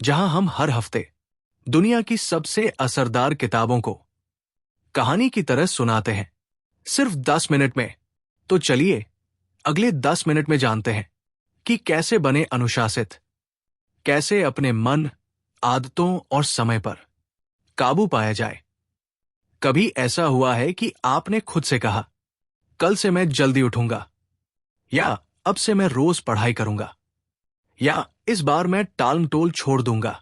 जहां हम हर हफ्ते दुनिया की सबसे असरदार किताबों को कहानी की तरह सुनाते हैं, सिर्फ 10 मिनट में। तो चलिए अगले 10 मिनट में जानते हैं कि कैसे बने अनुशासित, कैसे अपने मन, आदतों और समय पर काबू पाया जाए। कभी ऐसा हुआ है कि आपने खुद से कहा, कल से मैं जल्दी उठूंगा, या अब से मैं रोज पढ़ाई करूंगा, या इस बार मैं टाल मटोल छोड़ दूंगा।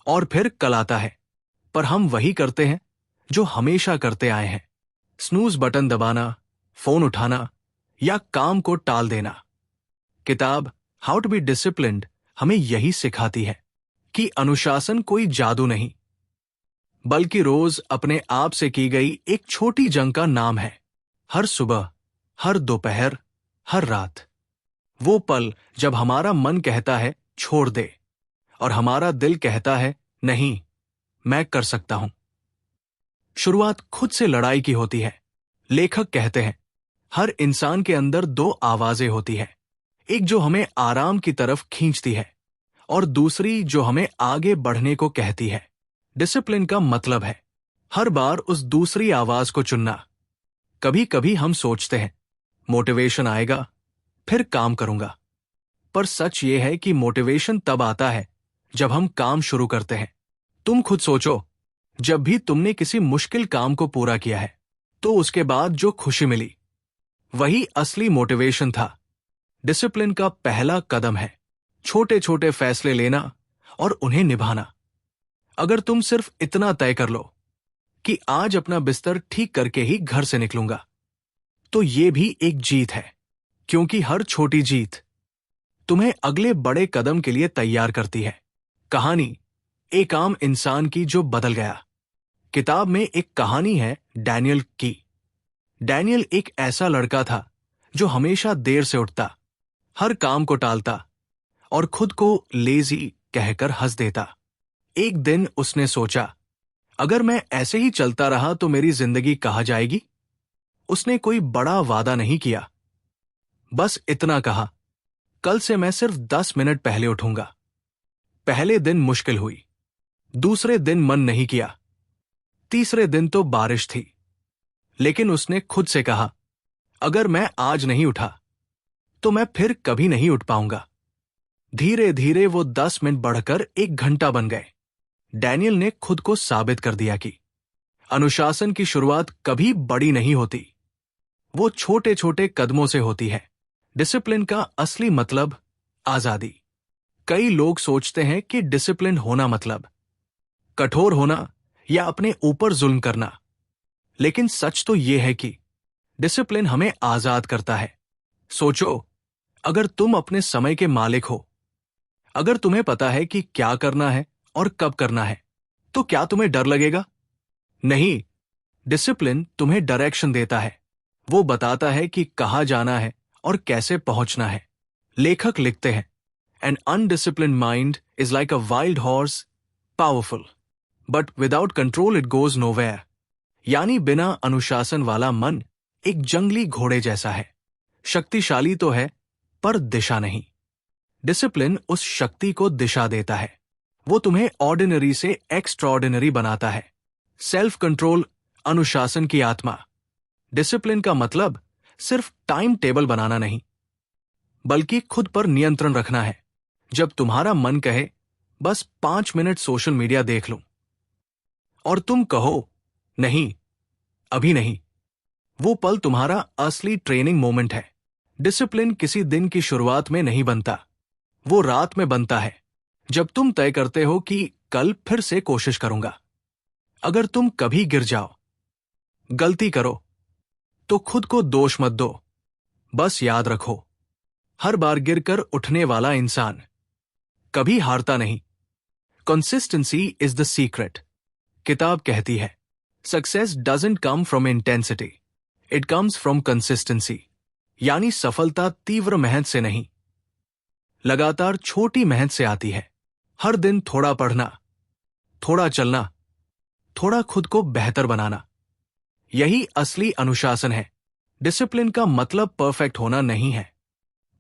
और फिर कल आता है, पर हम वही करते हैं जो हमेशा करते आए हैं। स्नूज बटन दबाना, फोन उठाना या काम को टाल देना। किताब हाउ टू बी डिसिप्लिन्ड हमें यही सिखाती है कि अनुशासन कोई जादू नहीं, बल्कि रोज अपने आप से की गई एक छोटी जंग का नाम है। हर सुबह, हर दोपहर, हर रात, वो पल जब हमारा मन कहता है छोड़ दे और हमारा दिल कहता है नहीं, मैं कर सकता हूं। शुरुआत खुद से लड़ाई की होती है। लेखक कहते हैं, हर इंसान के अंदर दो आवाजें होती हैं, एक जो हमें आराम की तरफ खींचती है और दूसरी जो हमें आगे बढ़ने को कहती है। डिसिप्लिन का मतलब है हर बार उस दूसरी आवाज को चुनना। कभी कभी हम सोचते हैं मोटिवेशन आएगा फिर काम करूंगा, पर सच ये है कि मोटिवेशन तब आता है जब हम काम शुरू करते हैं। तुम खुद सोचो, जब भी तुमने किसी मुश्किल काम को पूरा किया है तो उसके बाद जो खुशी मिली, वही असली मोटिवेशन था। डिसिप्लिन का पहला कदम है छोटे छोटे फैसले लेना और उन्हें निभाना। अगर तुम सिर्फ इतना तय कर लो कि आज अपना बिस्तर ठीक करके ही घर से निकलूंगा, तो ये भी एक जीत है, क्योंकि हर छोटी जीत तुम्हें अगले बड़े कदम के लिए तैयार करती है। कहानी एक आम इंसान की जो बदल गया। किताब में एक कहानी है डैनियल की। डैनियल एक ऐसा लड़का था जो हमेशा देर से उठता, हर काम को टालता और खुद को लेजी कहकर हंस देता। एक दिन उसने सोचा, अगर मैं ऐसे ही चलता रहा तो मेरी जिंदगी कहाँ जाएगी। उसने कोई बड़ा वादा नहीं किया, बस इतना कहा, कल से मैं सिर्फ 10 मिनट पहले उठूंगा। पहले दिन मुश्किल हुई, दूसरे दिन मन नहीं किया, तीसरे दिन तो बारिश थी, लेकिन उसने खुद से कहा, अगर मैं आज नहीं उठा तो मैं फिर कभी नहीं उठ पाऊंगा। धीरे धीरे वो 10 मिनट बढ़कर 1 घंटा बन गए। डैनियल ने खुद को साबित कर दिया कि अनुशासन की शुरुआत कभी बड़ी नहीं होती, वो छोटे छोटे कदमों से होती है। डिसिप्लिन का असली मतलब आजादी। कई लोग सोचते हैं कि डिसिप्लिन होना मतलब कठोर होना या अपने ऊपर जुल्म करना, लेकिन सच तो यह है कि डिसिप्लिन हमें आजाद करता है। सोचो, अगर तुम अपने समय के मालिक हो, अगर तुम्हें पता है कि क्या करना है और कब करना है, तो क्या तुम्हें डर लगेगा? नहीं, डिसिप्लिन तुम्हें डायरेक्शन देता है। वो बताता है कि कहाँ जाना है और कैसे पहुंचना है। लेखक लिखते हैं, an undisciplined mind is like a wild horse, powerful but without control it goes nowhere. यानी बिना अनुशासन वाला मन एक जंगली घोड़े जैसा है, शक्तिशाली तो है पर दिशा नहीं। डिसिप्लिन उस शक्ति को दिशा देता है। वो तुम्हें ऑर्डिनरी से एक्स्ट्राऑर्डिनरी बनाता है। सेल्फ कंट्रोल अनुशासन की आत्मा। डिसिप्लिन का मतलब सिर्फ टाइम टेबल बनाना नहीं, बल्कि खुद पर नियंत्रण रखना है। जब तुम्हारा मन कहे बस 5 मिनट सोशल मीडिया देख लूं, और तुम कहो नहीं, अभी नहीं, वो पल तुम्हारा असली ट्रेनिंग मोमेंट है। डिसिप्लिन किसी दिन की शुरुआत में नहीं बनता, वो रात में बनता है, जब तुम तय करते हो कि कल फिर से कोशिश करूंगा। अगर तुम कभी गिर जाओ, गलती करो, तो खुद को दोष मत दो। बस याद रखो, हर बार गिरकर उठने वाला इंसान कभी हारता नहीं। Consistency is the secret. किताब कहती है, success doesn't come from intensity, it comes from consistency. यानी सफलता तीव्र मेहनत से नहीं, लगातार छोटी मेहनत से आती है। हर दिन थोड़ा पढ़ना, थोड़ा चलना, थोड़ा खुद को बेहतर बनाना, यही असली अनुशासन है। डिसिप्लिन का मतलब परफेक्ट होना नहीं है,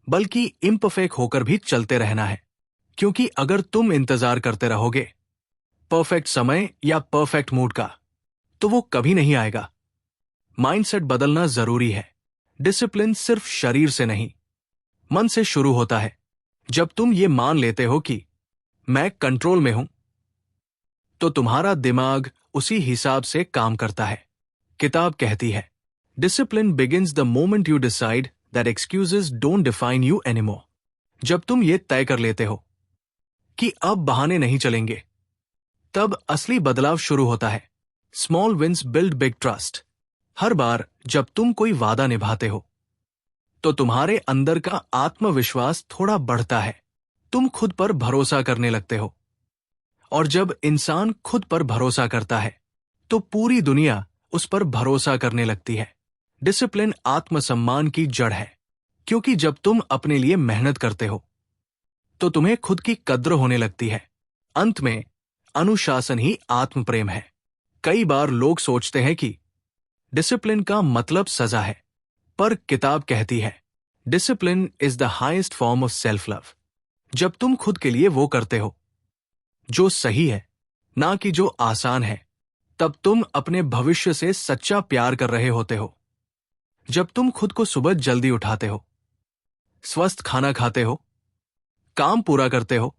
बल्कि इम्परफेक्ट होकर भी चलते रहना है। क्योंकि अगर तुम इंतजार करते रहोगे परफेक्ट समय या परफेक्ट मूड का, तो वो कभी नहीं आएगा। माइंडसेट बदलना जरूरी है। डिसिप्लिन सिर्फ शरीर से नहीं, मन से शुरू होता है। जब तुम ये मान लेते हो कि मैं कंट्रोल में हूं, तो तुम्हारा दिमाग उसी हिसाब से काम करता है। किताब कहती है, discipline begins the moment you decide that excuses don't define you anymore. जब तुम ये तय कर लेते हो कि अब बहाने नहीं चलेंगे, तब असली बदलाव शुरू होता है। Small wins build big trust. हर बार जब तुम कोई वादा निभाते हो, तो तुम्हारे अंदर का आत्मविश्वास थोड़ा बढ़ता है। तुम खुद पर भरोसा करने लगते हो, और जब इंसान खुद पर भरोसा करता है, तो पूरी दुनिया उस पर भरोसा करने लगती है। डिसिप्लिन आत्मसम्मान की जड़ है, क्योंकि जब तुम अपने लिए मेहनत करते हो, तो तुम्हें खुद की कद्र होने लगती है। अंत में अनुशासन ही आत्म प्रेम है। कई बार लोग सोचते हैं कि डिसिप्लिन का मतलब सजा है, पर किताब कहती है, discipline is the highest form of self love. जब तुम खुद के लिए वो करते हो जो सही है, ना कि जो आसान है, तब तुम अपने भविष्य से सच्चा प्यार कर रहे होते हो। जब तुम खुद को सुबह जल्दी उठाते हो, स्वस्थ खाना खाते हो, काम पूरा करते हो,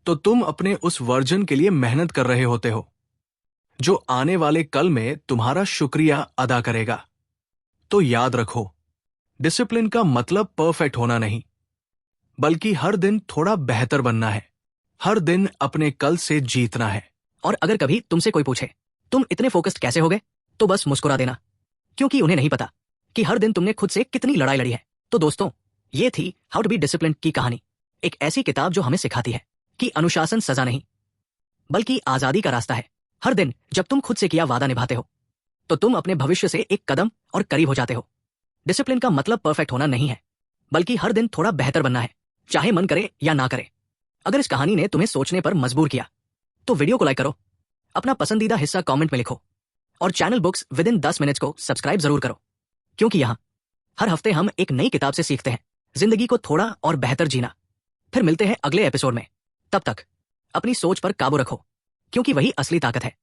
तो तुम अपने उस वर्जन के लिए मेहनत कर रहे होते हो जो आने वाले कल में तुम्हारा शुक्रिया अदा करेगा। तो याद रखो, डिसिप्लिन का मतलब परफेक्ट होना नहीं, बल्कि हर दिन थोड़ा बेहतर बनना है। हर दिन अपने कल से जीतना है। और अगर कभी तुमसे कोई पूछे तुम इतने फोकस्ड कैसे हो गए, तो बस मुस्कुरा देना, क्योंकि उन्हें नहीं पता कि हर दिन तुमने खुद से कितनी लड़ाई लड़ी है। तो दोस्तों, ये थी हाउ टू बी डिसिप्लिन की कहानी। एक ऐसी किताब जो हमें सिखाती है कि अनुशासन सजा नहीं, बल्कि आजादी का रास्ता है। हर दिन जब तुम खुद से किया वादा निभाते हो, तो तुम अपने भविष्य से एक कदम और करीब हो जाते हो। डिसिप्लिन का मतलब परफेक्ट होना नहीं है, बल्कि हर दिन थोड़ा बेहतर बनना है, चाहे मन करे या ना करे। अगर इस कहानी ने तुम्हें सोचने पर मजबूर किया, तो वीडियो को लाइक करो, अपना पसंदीदा हिस्सा कमेंट में लिखो, और channel books with in 10 minutes को सब्सक्राइब जरूर करो, क्योंकि यहाँ हर हफ्ते हम एक नई किताब से सीखते हैं जिंदगी को थोड़ा और बेहतर जीना। फिर मिलते हैं अगले एपिसोड में। तब तक अपनी सोच पर काबू रखो, क्योंकि वही असली ताकत है।